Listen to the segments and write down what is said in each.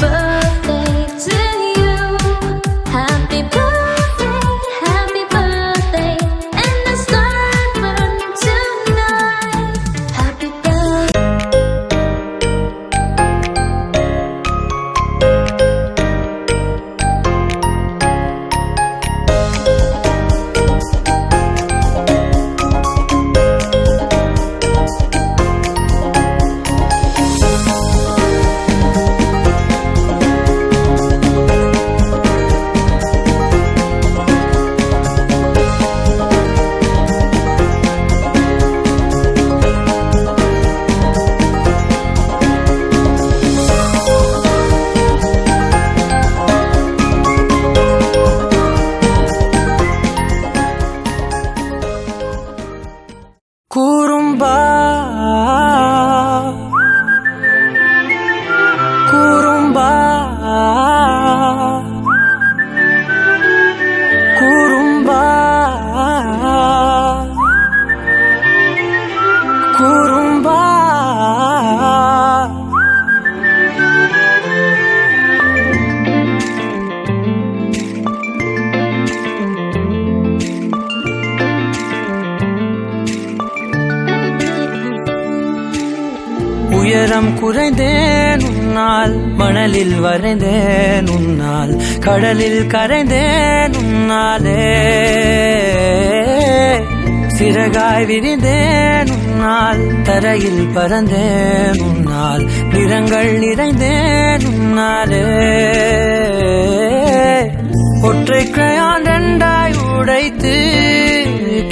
birthday to you. Happy birthday, happy birthday. And the sun burn tonight. Happy birthday. குறும்பா குறும்பா குறும்பா குறும்பா உயரம் குறைந்தேன் உன்னால், மணலில் வரைந்தேன் உன்னால், கடலில் கரைந்தேன் உன்னாலே, சிறகாய் விரிந்தேன் உன்னால், தரையில் பறந்தேன் உன்னால், நிறங்கள் நிறைந்தேன் உன்னாலே, ஒற்றை கிரையான் ரெண்டாய் உடைத்து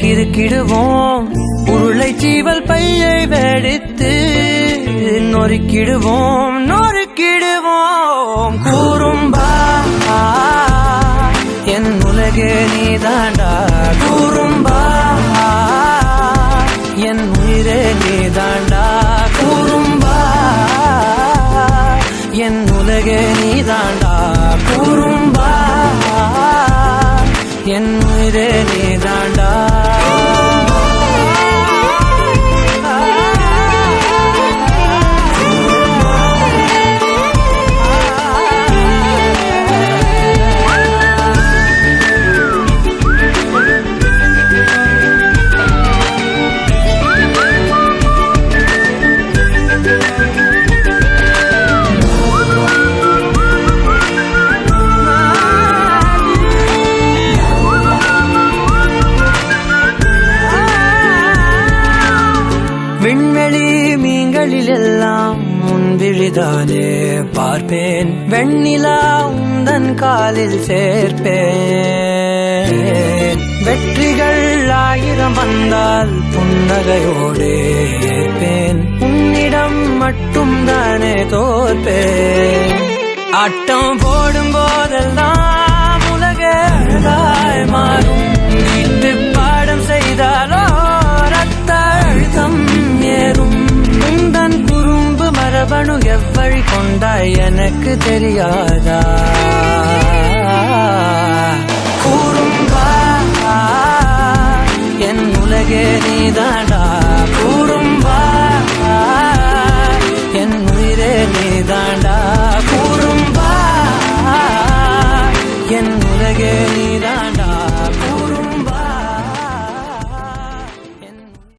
கிறுக்கிடுவோம், உருளை சீவல் பையை வெடித்து நொறுக்கிடுவோம் நொறுக்கிடுவோம். குறும்பா என் உலகே நீதாண்டா, குறும்பா என் உயிரே நீதாண்டா, குறும்பா என் உலகே நீதாண்டா, குறும்பா என் உயிரே நீதாண்டா. விண்வெளி மீன்களில் எல்லாம் உன் விழிதானே பார்ப்பேன், வெண்ணிலா உந்தன் காலில் சேர்ப்பேன், வெற்றிகள் 1000 வந்தால் புன்னகையோடு ஏற்பேன், உன்னிடம் மட்டும் தானே தோற்பேன். ஆட்டம் போடும் போதெல்லாம் உலக அழகாய் மாறும், வீட்டு பாடம் செய்தாலோ ரத்த அழுத்தம் ஏறும், உந்தன் குறும்பு மரபணு எவ்வழி கொண்டாய் எனக்கு தெரியாதா, குறும்பா என் உலகே நீதாண்டா.